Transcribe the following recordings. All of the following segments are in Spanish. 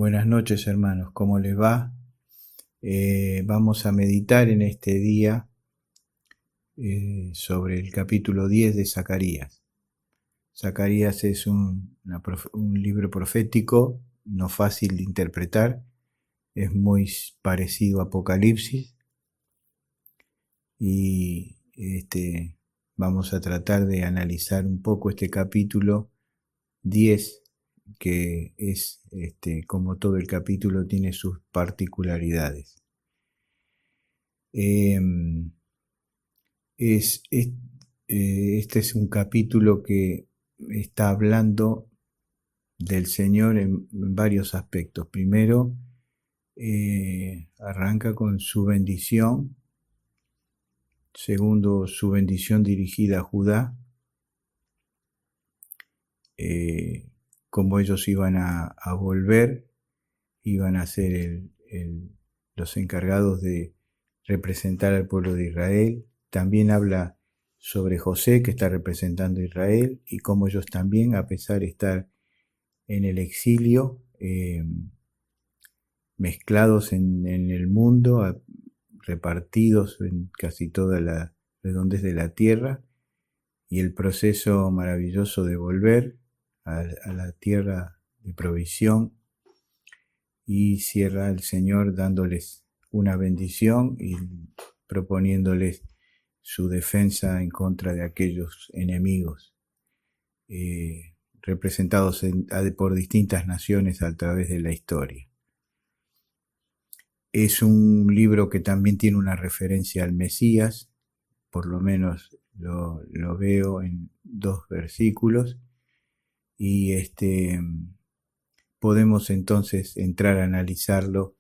Buenas noches, hermanos, ¿cómo les va? Vamos a meditar en este día sobre el capítulo 10 de Zacarías. Zacarías es un libro profético, no fácil de interpretar, es muy parecido a Apocalipsis y vamos a tratar de analizar un poco este capítulo 10, que es, como todo el capítulo, tiene sus particularidades. Este es un capítulo que está hablando del Señor en varios aspectos. Primero, arranca con su bendición. Segundo, su bendición dirigida a Judá. Como ellos iban a volver, iban a ser los encargados de representar al pueblo de Israel. También habla sobre José, que está representando a Israel, y cómo ellos también, a pesar de estar en el exilio, mezclados en el mundo, repartidos en casi toda la redondez de la tierra, y el proceso maravilloso de volver a la tierra de provisión. Y cierra el Señor dándoles una bendición y proponiéndoles su defensa en contra de aquellos enemigos representados por distintas naciones a través de la historia. Es un libro que también tiene una referencia al Mesías, por lo menos lo veo en 2 versículos, y podemos entonces entrar a analizarlo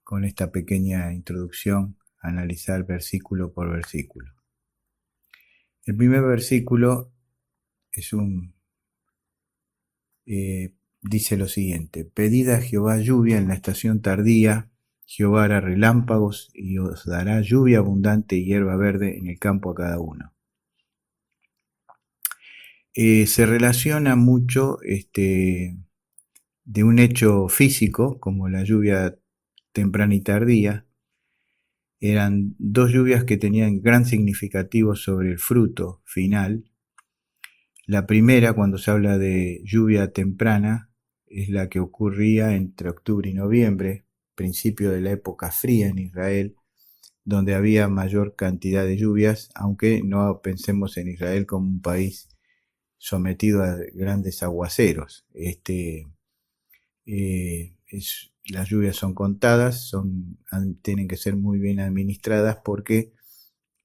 con esta pequeña introducción, analizar versículo por versículo. El primer versículo es dice lo siguiente: pedid a Jehová lluvia en la estación tardía, Jehová hará relámpagos y os dará lluvia abundante y hierba verde en el campo a cada uno. Se relaciona mucho de un hecho físico, como la lluvia temprana y tardía. Eran 2 lluvias que tenían gran significativo sobre el fruto final. La primera, cuando se habla de lluvia temprana, es la que ocurría entre octubre y noviembre, principio de la época fría en Israel, donde había mayor cantidad de lluvias, aunque no pensemos en Israel como un país sometido a grandes aguaceros. Las lluvias son contadas, tienen que ser muy bien administradas porque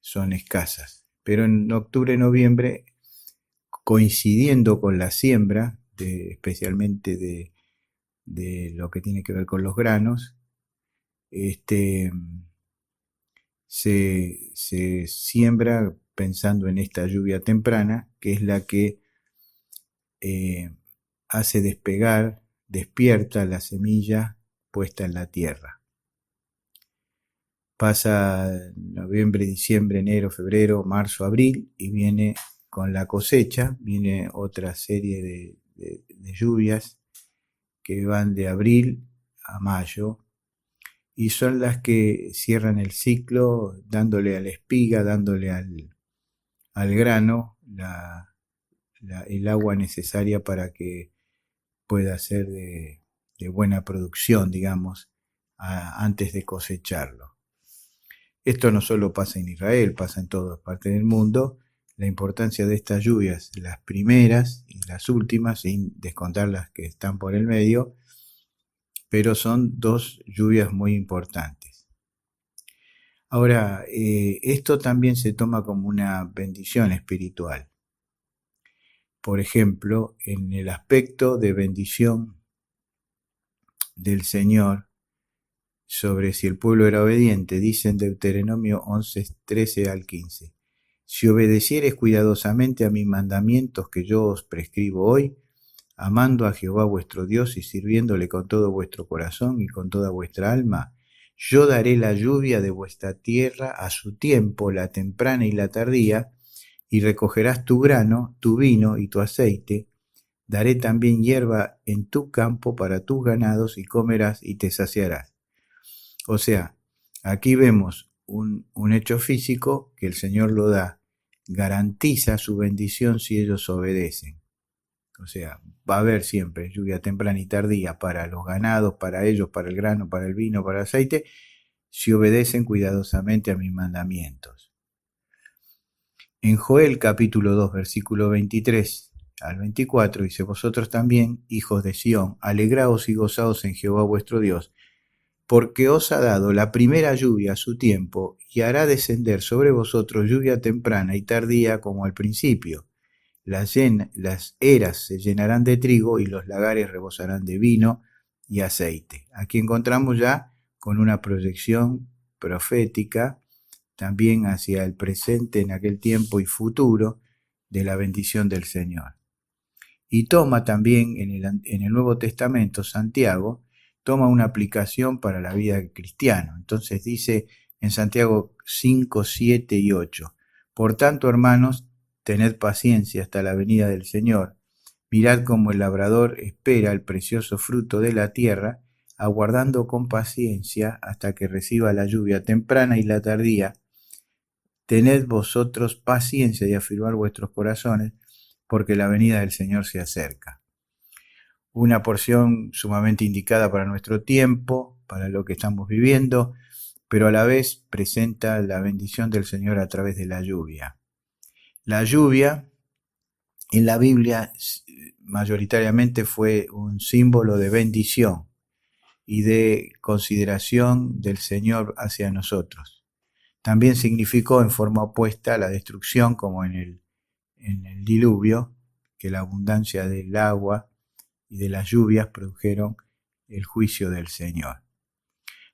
son escasas. Pero en octubre, noviembre, coincidiendo con la siembra, especialmente de lo que tiene que ver con los granos, se siembra pensando en esta lluvia temprana, que es la que hace despegar, despierta la semilla puesta en la tierra. Pasa noviembre, diciembre, enero, febrero, marzo, abril, y viene con la cosecha, viene otra serie de lluvias que van de abril a mayo, y son las que cierran el ciclo, dándole a la espiga, dándole al grano el agua necesaria para que pueda ser de buena producción, digamos, antes de cosecharlo. Esto no solo pasa en Israel, pasa en todas partes del mundo. La importancia de estas lluvias, las primeras y las últimas, sin descontar las que están por el medio, pero son 2 lluvias muy importantes. Ahora, esto también se toma como una bendición espiritual. Por ejemplo, en el aspecto de bendición del Señor sobre si el pueblo era obediente, dice en Deuteronomio 11, 13 al 15: si obedeciereis cuidadosamente a mis mandamientos que yo os prescribo hoy, amando a Jehová vuestro Dios y sirviéndole con todo vuestro corazón y con toda vuestra alma, yo daré la lluvia de vuestra tierra a su tiempo, la temprana y la tardía, y recogerás tu grano, tu vino y tu aceite, Daré también hierba en tu campo para tus ganados y comerás y te saciarás. O sea, aquí vemos un hecho físico que el Señor lo da, garantiza su bendición si ellos obedecen. O sea, va a haber siempre lluvia temprana y tardía para los ganados, para ellos, para el grano, para el vino, para el aceite, si obedecen cuidadosamente a mis mandamientos. En Joel capítulo 2, versículo 23 al 24, dice: vosotros también, hijos de Sión, alegraos y gozaos en Jehová vuestro Dios, porque os ha dado la primera lluvia a su tiempo, y hará descender sobre vosotros lluvia temprana y tardía como al principio. Las eras se llenarán de trigo y los lagares rebosarán de vino y aceite. Aquí encontramos ya con una proyección profética también hacia el presente en aquel tiempo y futuro de la bendición del Señor. Y toma también en el Nuevo Testamento, Santiago, toma una aplicación para la vida del cristiano. Entonces dice en Santiago 5, 7 y 8, por tanto, hermanos, tened paciencia hasta la venida del Señor. Mirad cómo el labrador espera el precioso fruto de la tierra, aguardando con paciencia hasta que reciba la lluvia temprana y la tardía. Tened vosotros paciencia y afirmar vuestros corazones, porque la venida del Señor se acerca. Una porción sumamente indicada para nuestro tiempo, para lo que estamos viviendo, pero a la vez presenta la bendición del Señor a través de la lluvia. La lluvia en la Biblia mayoritariamente fue un símbolo de bendición y de consideración del Señor hacia nosotros. También significó en forma opuesta la destrucción, como en el diluvio, que la abundancia del agua y de las lluvias produjeron el juicio del Señor.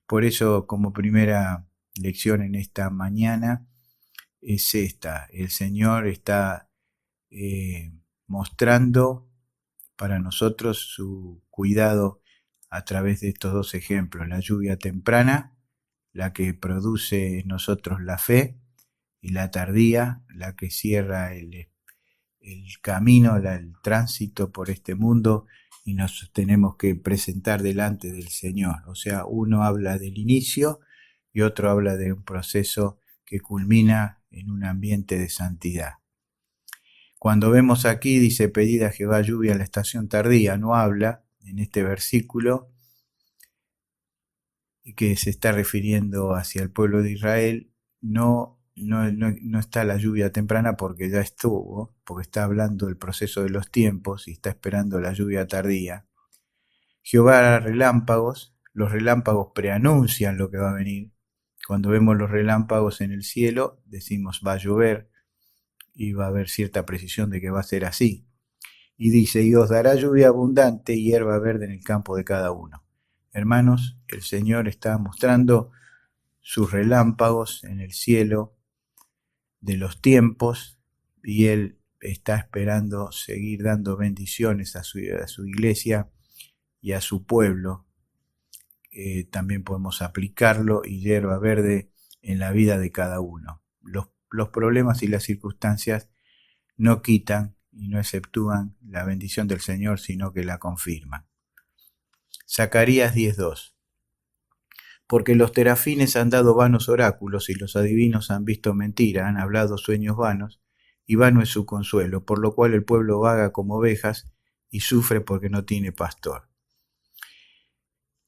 Por eso, como primera lección en esta mañana, es esta: el Señor está mostrando para nosotros su cuidado a través de estos dos ejemplos: la lluvia temprana, la que produce en nosotros la fe, y la tardía, la que cierra el camino, el tránsito por este mundo, y nos tenemos que presentar delante del Señor. O sea, uno habla del inicio y otro habla de un proceso que culmina en un ambiente de santidad. Cuando vemos aquí, dice: pedid a Jehová lluvia en la estación tardía, no habla en este versículo que se está refiriendo hacia el pueblo de Israel. No está la lluvia temprana porque ya estuvo, porque está hablando del proceso de los tiempos y está esperando la lluvia tardía. Jehová hará relámpagos, los relámpagos preanuncian lo que va a venir. Cuando vemos los relámpagos en el cielo, decimos va a llover, y va a haber cierta precisión de que va a ser así. Y dice: y os dará lluvia abundante y hierba verde en el campo de cada uno. Hermanos, el Señor está mostrando sus relámpagos en el cielo de los tiempos, y Él está esperando seguir dando bendiciones a su iglesia y a su pueblo. También podemos aplicarlo, y hierba verde en la vida de cada uno. Los problemas y las circunstancias no quitan y no exceptúan la bendición del Señor, sino que la confirman. Zacarías 10:2. Porque los terafines han dado vanos oráculos y los adivinos han visto mentira, han hablado sueños vanos, y vano es su consuelo, por lo cual el pueblo vaga como ovejas y sufre porque no tiene pastor.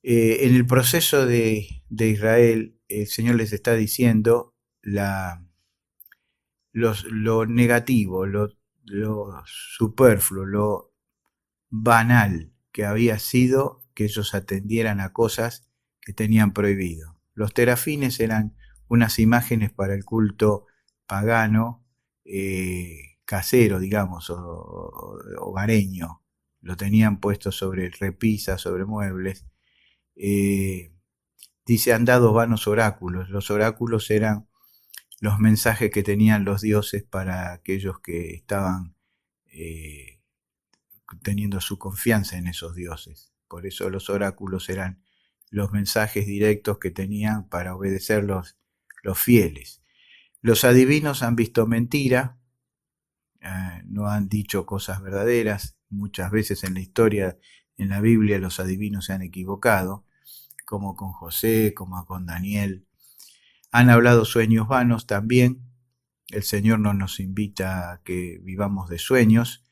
En el proceso de Israel, el Señor les está diciendo lo negativo, lo superfluo, lo banal que había sido que ellos atendieran a cosas que tenían prohibido. Los terafines eran unas imágenes para el culto pagano, casero, digamos, hogareño. Lo tenían puesto sobre repisas, sobre muebles. Dice: han dado vanos oráculos. Los oráculos eran los mensajes que tenían los dioses para aquellos que estaban teniendo su confianza en esos dioses. Por eso los oráculos eran los mensajes directos que tenían para obedecer los fieles. Los adivinos han visto mentira, no han dicho cosas verdaderas. Muchas veces en la historia, en la Biblia, los adivinos se han equivocado, como con José, como con Daniel. Han hablado sueños vanos también. El Señor no nos invita a que vivamos de sueños,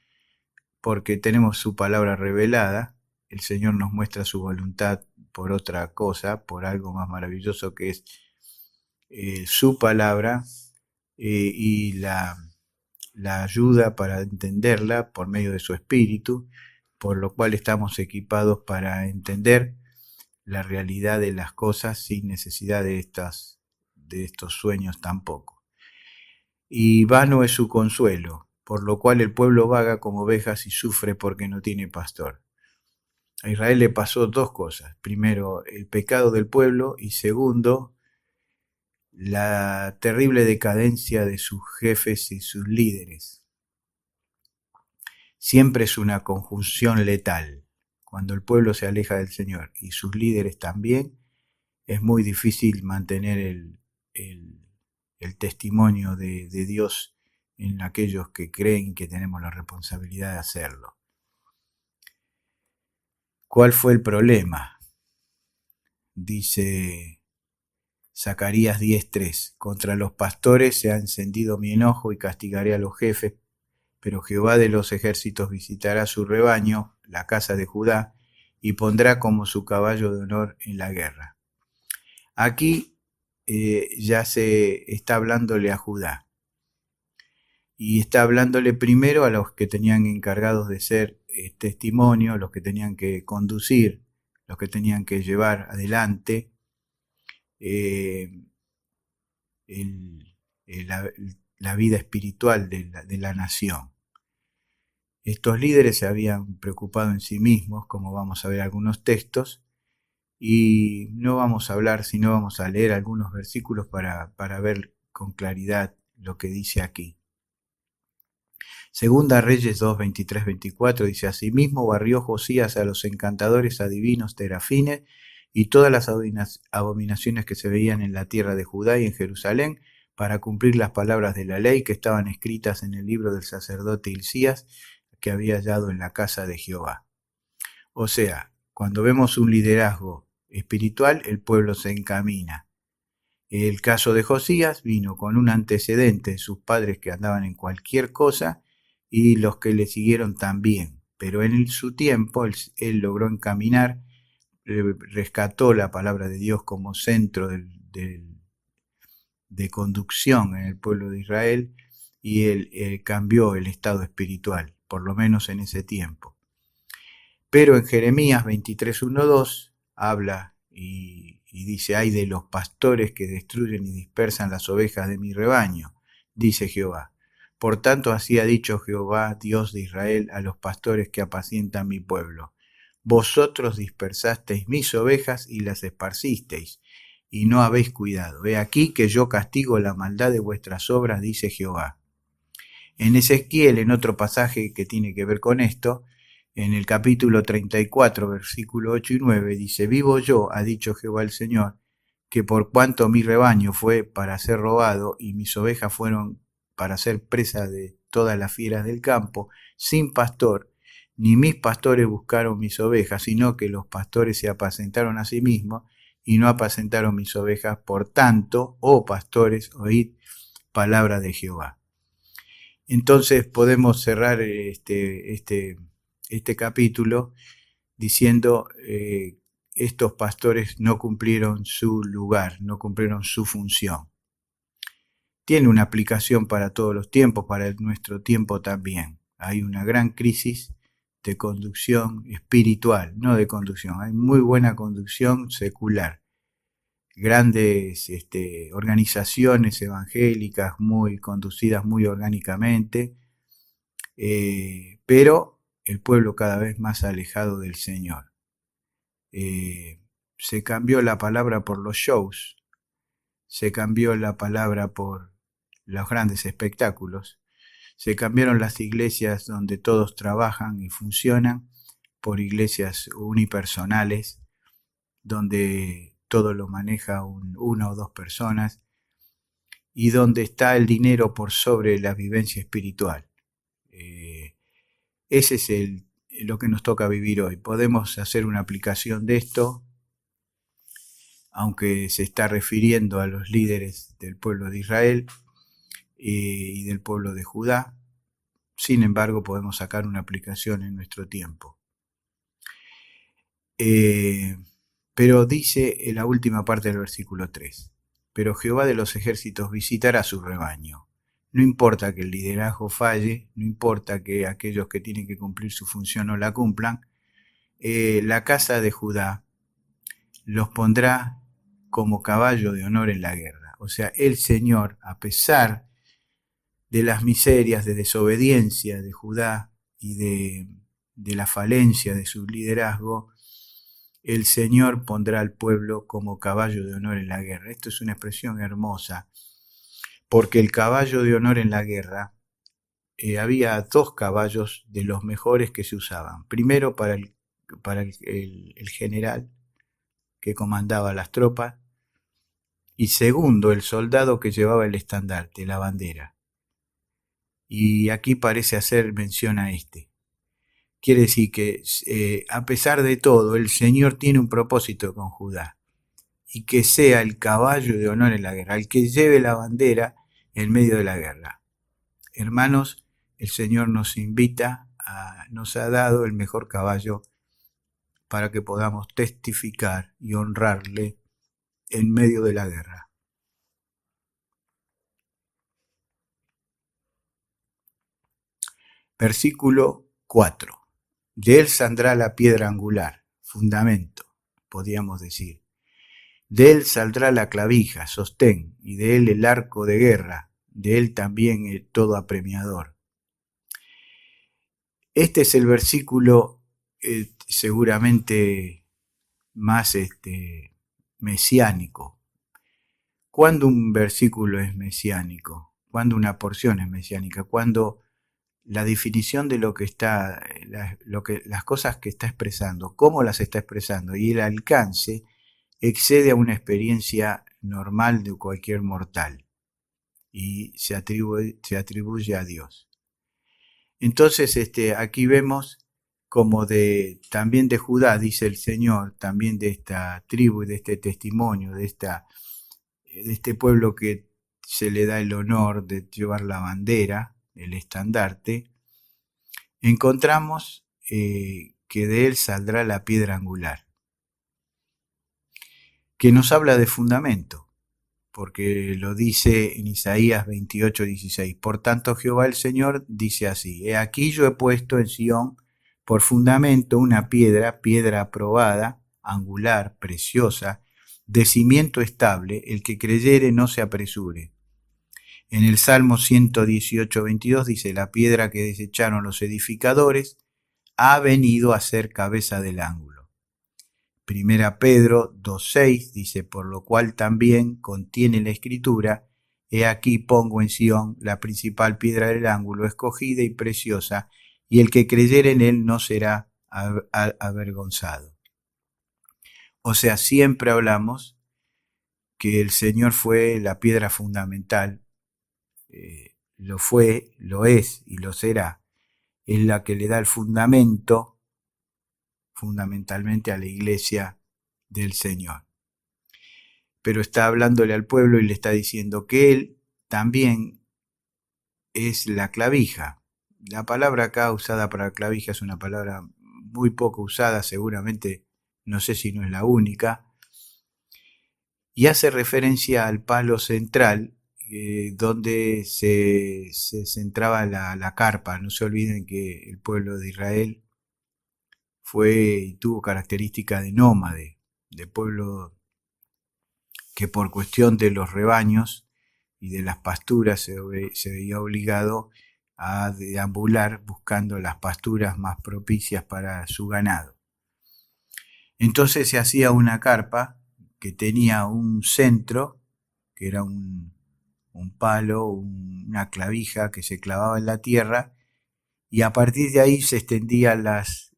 porque tenemos su palabra revelada. El Señor nos muestra su voluntad por otra cosa, por algo más maravilloso que es su palabra, y la ayuda para entenderla por medio de su espíritu, por lo cual estamos equipados para entender la realidad de las cosas sin necesidad de estos sueños tampoco. Y vano es su consuelo, por lo cual el pueblo vaga como ovejas y sufre porque no tiene pastor. A Israel le pasó dos cosas. Primero, el pecado del pueblo, y segundo, la terrible decadencia de sus jefes y sus líderes. Siempre es una conjunción letal. Cuando el pueblo se aleja del Señor y sus líderes también, es muy difícil mantener el testimonio de Dios en aquellos que creen que tenemos la responsabilidad de hacerlo. ¿Cuál fue el problema? Dice Zacarías 10:3: contra los pastores se ha encendido mi enojo y castigaré a los jefes, pero Jehová de los ejércitos visitará su rebaño, la casa de Judá, y pondrá como su caballo de honor en la guerra. Aquí ya se está hablándole a Judá, y está hablándole primero a los que tenían encargados de ser testimonio, los que tenían que conducir, los que tenían que llevar adelante la vida espiritual de la nación. Estos líderes se habían preocupado en sí mismos, como vamos a ver algunos textos, y no vamos a hablar, sino vamos a leer algunos versículos para ver con claridad lo que dice aquí. Segunda Reyes 2, 23, 24 dice: asimismo barrió Josías a los encantadores adivinos terafines y todas las abominaciones que se veían en la tierra de Judá y en Jerusalén, para cumplir las palabras de la ley que estaban escritas en el libro del sacerdote Hilcías, que había hallado en la casa de Jehová. O sea, cuando vemos un liderazgo espiritual, el pueblo se encamina. El caso de Josías vino con un antecedente de sus padres que andaban en cualquier cosa, y los que le siguieron también. Pero en su tiempo él logró encaminar, rescató la palabra de Dios como centro de conducción en el pueblo de Israel, y él cambió el estado espiritual, por lo menos en ese tiempo. Pero en Jeremías 23:1-2 habla y dice: ay de los pastores que destruyen y dispersan las ovejas de mi rebaño, dice Jehová. Por tanto así ha dicho Jehová, Dios de Israel, a los pastores que apacientan mi pueblo: vosotros dispersasteis mis ovejas y las esparcisteis, y no habéis cuidado. He aquí que yo castigo la maldad de vuestras obras, dice Jehová. En Ezequiel, en otro pasaje que tiene que ver con esto, en el capítulo 34, versículo 8 y 9, dice: vivo yo, ha dicho Jehová el Señor, que por cuanto mi rebaño fue para ser robado y mis ovejas fueron para ser presa de todas las fieras del campo, sin pastor, ni mis pastores buscaron mis ovejas, sino que los pastores se apacentaron a sí mismos y no apacentaron mis ovejas. Por tanto, oh pastores, oíd palabra de Jehová. Entonces podemos cerrar este capítulo diciendo: estos pastores no cumplieron su lugar, no cumplieron su función. Tiene una aplicación para todos los tiempos, para nuestro tiempo también. Hay una gran crisis de conducción espiritual, no de conducción. Hay muy buena conducción secular. Grandes organizaciones evangélicas muy conducidas muy orgánicamente, pero el pueblo cada vez más alejado del Señor. Se cambió la palabra por los shows, se cambió la palabra por los grandes espectáculos, se cambiaron las iglesias donde todos trabajan y funcionan por iglesias unipersonales, donde todo lo maneja una o dos personas, y donde está el dinero por sobre la vivencia espiritual. Ese es lo que nos toca vivir hoy. Podemos hacer una aplicación de esto, aunque se está refiriendo a los líderes del pueblo de Israel y del pueblo de Judá. Sin embargo, podemos sacar una aplicación en nuestro tiempo. Pero dice en la última parte del versículo 3, pero Jehová de los ejércitos visitará su rebaño. No importa que el liderazgo falle, no importa que aquellos que tienen que cumplir su función no la cumplan, la casa de Judá los pondrá como caballo de honor en la guerra. O sea, el Señor, a pesar de las miserias, de desobediencia de Judá y de la falencia de su liderazgo, el Señor pondrá al pueblo como caballo de honor en la guerra. Esto es una expresión hermosa, porque el caballo de honor en la guerra, había dos caballos de los mejores que se usaban. Primero para el general que comandaba las tropas, y segundo el soldado que llevaba el estandarte, la bandera. Y aquí parece hacer mención a este. Quiere decir que a pesar de todo, el Señor tiene un propósito con Judá, y que sea el caballo de honor en la guerra, el que lleve la bandera en medio de la guerra. Hermanos, el Señor nos invita, nos ha dado el mejor caballo para que podamos testificar y honrarle en medio de la guerra. Versículo 4. De él saldrá la piedra angular, fundamento, podríamos decir. De él saldrá la clavija, sostén, y de él el arco de guerra, de él también el todo apremiador. Este es el versículo seguramente más mesiánico. ¿Cuándo un versículo es mesiánico? ¿Cuándo una porción es mesiánica? Cuando la definición de lo que está, las cosas que está expresando, cómo las está expresando y el alcance excede a una experiencia normal de cualquier mortal y se atribuye a Dios. Entonces aquí vemos como también de Judá, dice el Señor, también de esta tribu y de este testimonio, de este pueblo que se le da el honor de llevar la bandera, el estandarte, encontramos que de él saldrá la piedra angular, que nos habla de fundamento, porque lo dice en Isaías 28:16. Por tanto, Jehová el Señor dice así: He aquí yo he puesto en Sión por fundamento una piedra, piedra aprobada, angular, preciosa, de cimiento estable, el que creyere no se apresure. En el Salmo 118:22 dice: La piedra que desecharon los edificadores ha venido a ser cabeza del ángulo. Primera Pedro 2:6 dice: Por lo cual también contiene la escritura: He aquí pongo en Sión la principal piedra del ángulo, escogida y preciosa, y el que creyere en él no será avergonzado. O sea, siempre hablamos que el Señor fue la piedra fundamental, lo fue, lo es y lo será. Es la que le da el fundamento, fundamentalmente a la iglesia del Señor. Pero está hablándole al pueblo y le está diciendo que él también es la clavija. La palabra acá usada para clavija es una palabra muy poco usada, seguramente, no sé si no es la única, y hace referencia al palo central donde se centraba la carpa. No se olviden que el pueblo de Israel fue y tuvo característica de nómade, de pueblo que por cuestión de los rebaños y de las pasturas se veía obligado a deambular buscando las pasturas más propicias para su ganado. Entonces se hacía una carpa que tenía un centro, que era un palo, una clavija que se clavaba en la tierra, y a partir de ahí se extendían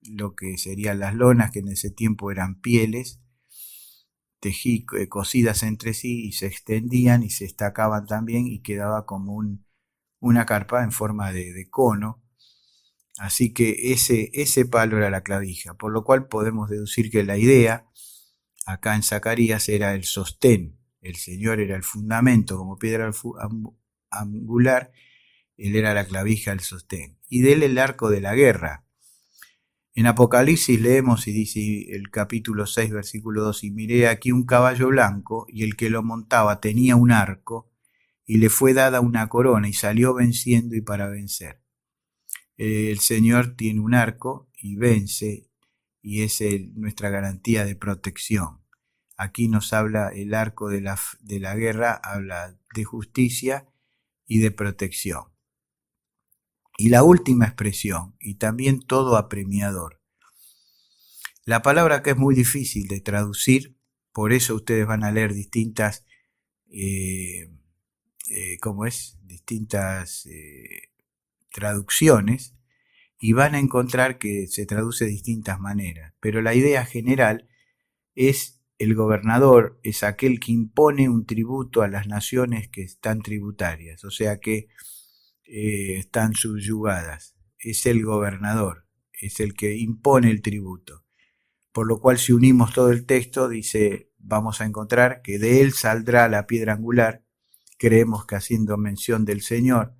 lo que serían las lonas, que en ese tiempo eran pieles, cosidas entre sí, y se extendían y se estacaban también, y quedaba como una carpa en forma de cono, Así que ese palo era la clavija, por lo cual podemos deducir que la idea acá en Zacarías era el sostén, el Señor era el fundamento como piedra angular, él era la clavija, el sostén, y de él el arco de la guerra. En Apocalipsis leemos y dice el capítulo 6, versículo 2, y miré aquí un caballo blanco, y el que lo montaba tenía un arco, y le fue dada una corona, y salió venciendo y para vencer. El Señor tiene un arco y vence, y es nuestra garantía de protección. Aquí nos habla el arco de la guerra, habla de justicia y de protección. Y la última expresión, y también todo apremiador. La palabra acá es muy difícil de traducir, por eso ustedes van a leer distintas, distintas traducciones, y van a encontrar que se traduce de distintas maneras, pero la idea general es el gobernador, es aquel que impone un tributo a las naciones que están tributarias, o sea que están subyugadas, es el gobernador, es el que impone el tributo, por lo cual si unimos todo el texto dice, vamos a encontrar que de él saldrá la piedra angular, creemos que haciendo mención del Señor,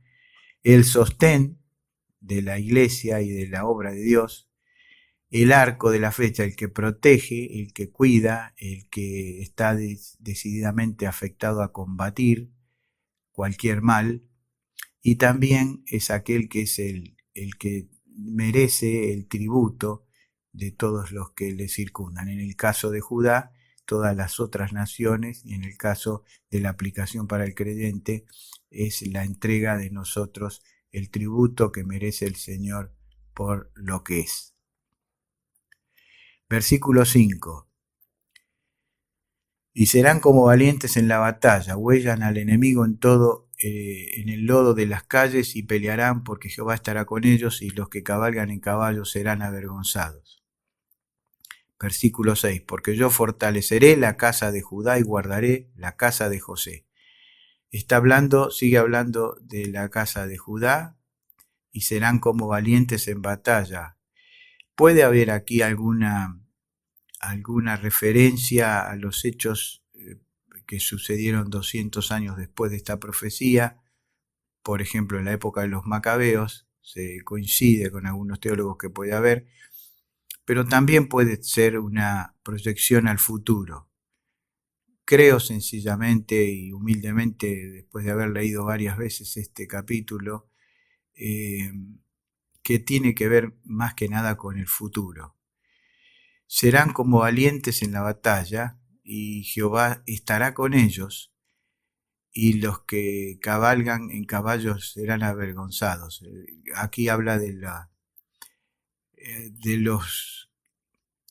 el sostén de la iglesia y de la obra de Dios, el arco de la flecha, el que protege, el que cuida, el que está decididamente afectado a combatir cualquier mal, y también es aquel que es el que merece el tributo de todos los que le circundan. En el caso de Judá, todas las otras naciones, y en el caso de la aplicación para el creyente, es la entrega de nosotros el tributo que merece el Señor por lo que es. Versículo 5. Y serán como valientes en la batalla, huellan al enemigo en el lodo de las calles y pelearán porque Jehová estará con ellos y los que cabalgan en caballos serán avergonzados. Versículo 6. Porque yo fortaleceré la casa de Judá y guardaré la casa de José. Sigue hablando de la casa de Judá y serán como valientes en batalla. Puede haber aquí alguna referencia a los hechos que sucedieron 200 años después de esta profecía, por ejemplo en la época de los Macabeos, se coincide con algunos teólogos que puede haber, pero también puede ser una proyección al futuro. Creo sencillamente y humildemente, después de haber leído varias veces este capítulo, que tiene que ver más que nada con el futuro. Serán como valientes en la batalla, y Jehová estará con ellos, y los que cabalgan en caballos serán avergonzados. Aquí habla de los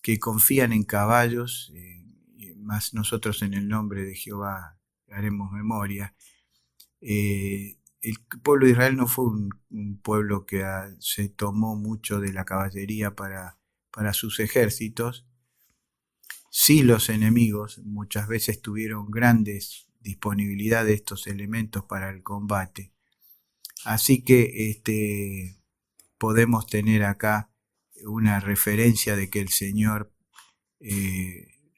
que confían en caballos, más nosotros en el nombre de Jehová haremos memoria. El pueblo de Israel no fue un pueblo que se tomó mucho de la caballería para sus ejércitos. Sí, los enemigos muchas veces tuvieron grandes disponibilidad de estos elementos para el combate. Así que podemos tener acá una referencia de que el Señor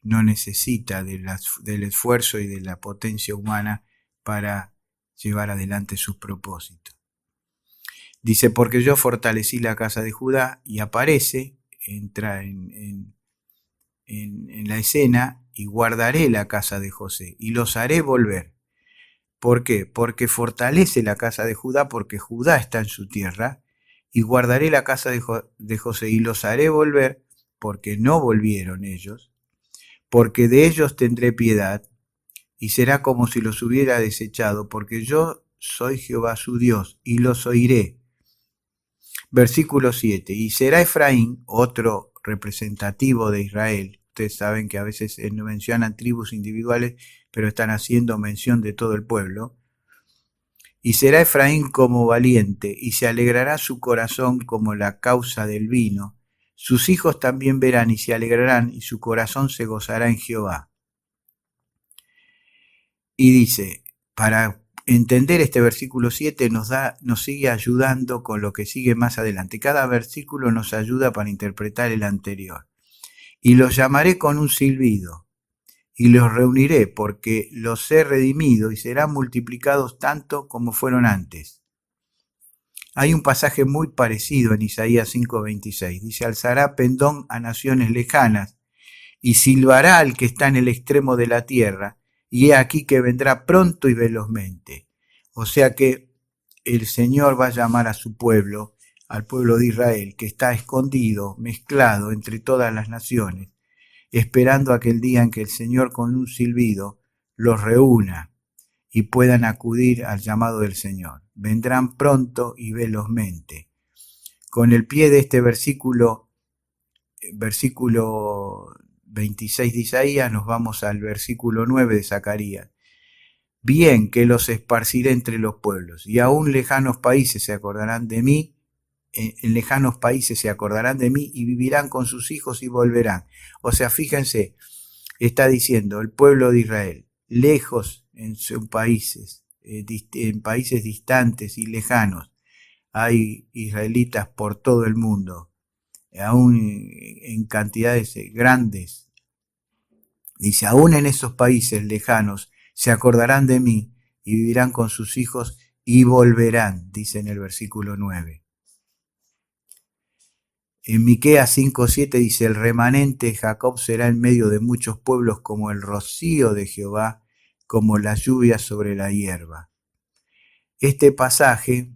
no necesita del esfuerzo y de la potencia humana para llevar adelante sus propósitos. Dice, porque yo fortalecí la casa de Judá, y aparece, entra en la escena, y guardaré la casa de José, y los haré volver. ¿Por qué? Porque fortalece la casa de Judá, porque Judá está en su tierra, y guardaré la casa de José, y los haré volver, porque no volvieron ellos, porque de ellos tendré piedad, y será como si los hubiera desechado, porque yo soy Jehová su Dios, y los oiré. Versículo 7. Y será Efraín, otro representativo de Israel. Ustedes saben que a veces no mencionan tribus individuales, pero están haciendo mención de todo el pueblo. Y será Efraín como valiente, y se alegrará su corazón como la causa del vino. Sus hijos también verán y se alegrarán, y su corazón se gozará en Jehová. Y dice, para entender este versículo 7 nos sigue ayudando con lo que sigue más adelante. Cada versículo nos ayuda para interpretar el anterior. Y los llamaré con un silbido, y los reuniré, porque los he redimido y serán multiplicados tanto como fueron antes. Hay un pasaje muy parecido en Isaías 5:26. Dice, alzará pendón a naciones lejanas, y silbará al que está en el extremo de la tierra, y he aquí que vendrá pronto y velozmente. O sea que el Señor va a llamar a su pueblo, al pueblo de Israel, que está escondido, mezclado entre todas las naciones, esperando aquel día en que el Señor con un silbido los reúna y puedan acudir al llamado del Señor. Vendrán pronto y velozmente. Con el pie de este versículo 26 de Isaías, nos vamos al versículo 9 de Zacarías. Bien que los esparciré entre los pueblos, y aún lejanos países se acordarán de mí, en lejanos países se acordarán de mí y vivirán con sus hijos y volverán. O sea, fíjense, está diciendo el pueblo de Israel, lejos en sus países, en países distantes y lejanos, hay israelitas por todo el mundo, aún en cantidades grandes. Dice, aún en esos países lejanos se acordarán de mí y vivirán con sus hijos y volverán, dice en el versículo 9. En Miqueas 5:7 dice, el remanente de Jacob será en medio de muchos pueblos como el rocío de Jehová, como la lluvia sobre la hierba. Este pasaje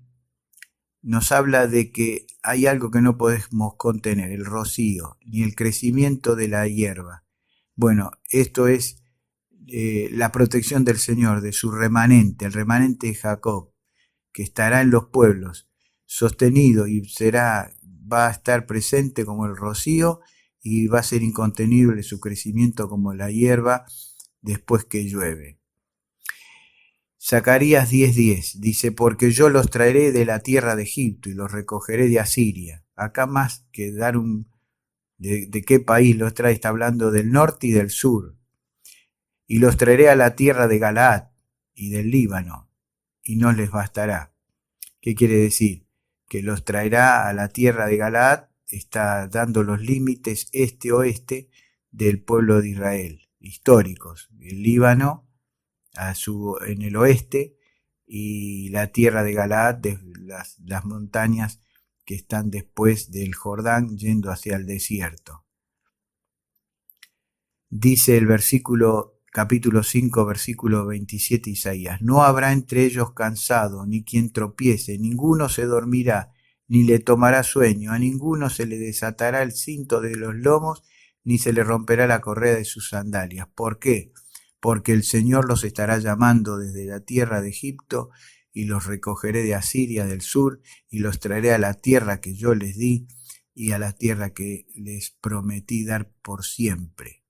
nos habla de que hay algo que no podemos contener, el rocío, ni el crecimiento de la hierba. Bueno, esto es la protección del Señor, de su remanente, el remanente de Jacob, que estará en los pueblos, sostenido y va a estar presente como el rocío y va a ser incontenible su crecimiento como la hierba después que llueve. Zacarías 10:10 dice, porque yo los traeré de la tierra de Egipto y los recogeré de Asiria. Acá más que dar de qué país los trae, está hablando del norte y del sur. Y los traeré a la tierra de Galaad y del Líbano, y no les bastará. ¿Qué quiere decir? Que los traerá a la tierra de Galaad, está dando los límites este-oeste del pueblo de Israel, históricos. El Líbano en el oeste y la tierra de Galaad, de las montañas que están después del Jordán yendo hacia el desierto. Dice el capítulo 5, versículo 27 Isaías, no habrá entre ellos cansado, ni quien tropiece, ninguno se dormirá, ni le tomará sueño, a ninguno se le desatará el cinto de los lomos, ni se le romperá la correa de sus sandalias. ¿Por qué? Porque el Señor los estará llamando desde la tierra de Egipto, y los recogeré de Asiria del sur, y los traeré a la tierra que yo les di, y a la tierra que les prometí dar por siempre.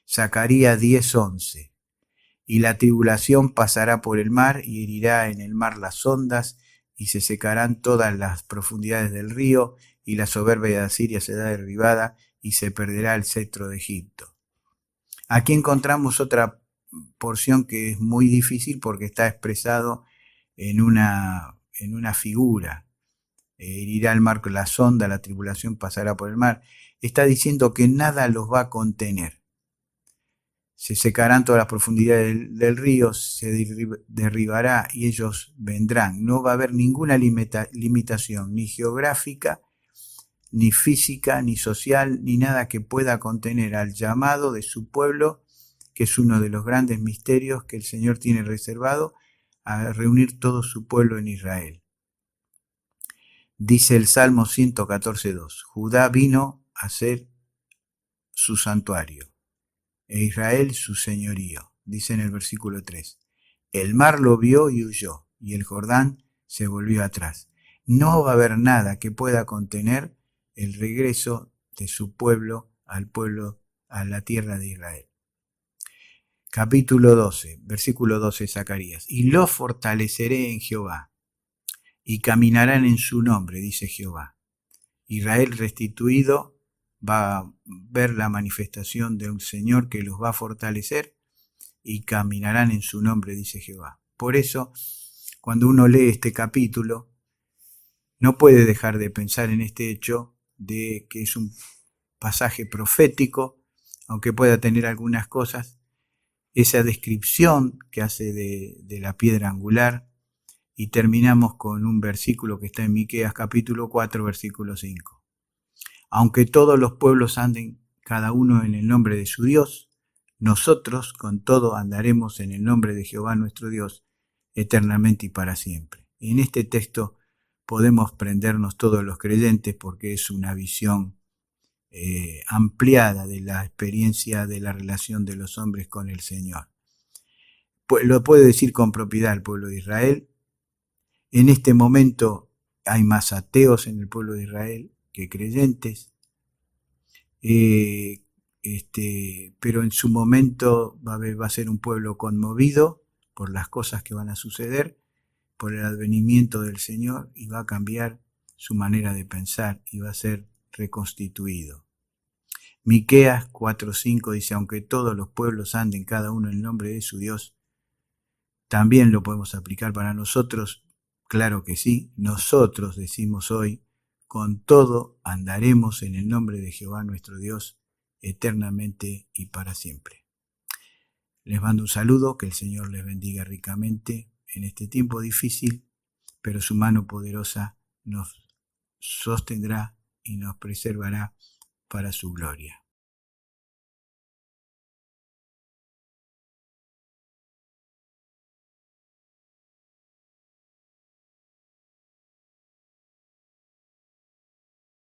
Zacarías 10:11. Y la tribulación pasará por el mar, y herirá en el mar las ondas, y se secarán todas las profundidades del río, y la soberbia de Asiria será derribada, y se perderá el cetro de Egipto. Aquí encontramos otra porción que es muy difícil porque está expresado en una figura. Herirá el mar con la sonda, la tribulación pasará por el mar. Está diciendo que nada los va a contener. Se secarán todas las profundidades del río, se derribará y ellos vendrán. No va a haber ninguna limitación, ni geográfica, ni física, ni social, ni nada que pueda contener al llamado de su pueblo, que es uno de los grandes misterios que el Señor tiene reservado, a reunir todo su pueblo en Israel. Dice el Salmo 114:2, Judá vino a ser su santuario, e Israel su señorío. Dice en el versículo 3, el mar lo vio y huyó, y el Jordán se volvió atrás. No va a haber nada que pueda contener el regreso de su pueblo, a la tierra de Israel. Capítulo 12, versículo 12 de Zacarías. Y los fortaleceré en Jehová, y caminarán en su nombre, dice Jehová. Israel restituido va a ver la manifestación de un Señor que los va a fortalecer y caminarán en su nombre, dice Jehová. Por eso, cuando uno lee este capítulo, no puede dejar de pensar en este hecho de que es un pasaje profético, aunque pueda tener algunas cosas, esa descripción que hace de la piedra angular, y terminamos con un versículo que está en Miqueas capítulo 4, versículo 5. Aunque todos los pueblos anden cada uno en el nombre de su Dios, nosotros con todo andaremos en el nombre de Jehová nuestro Dios, eternamente y para siempre. Y en este texto podemos prendernos todos los creyentes porque es una visión ampliada de la experiencia de la relación de los hombres con el Señor. Pues lo puede decir con propiedad el pueblo de Israel. En este momento hay más ateos en el pueblo de Israel que creyentes, pero en su momento va a ser un pueblo conmovido por las cosas que van a suceder, por el advenimiento del Señor, y va a cambiar su manera de pensar y va a ser reconstituido. Miqueas 4:5 dice, aunque todos los pueblos anden cada uno en el nombre de su Dios, también lo podemos aplicar para nosotros. Claro que sí, nosotros decimos hoy, con todo andaremos en el nombre de Jehová nuestro Dios, eternamente y para siempre. Les mando un saludo, que el Señor les bendiga ricamente en este tiempo difícil, pero su mano poderosa nos sostendrá y nos preservará para su gloria.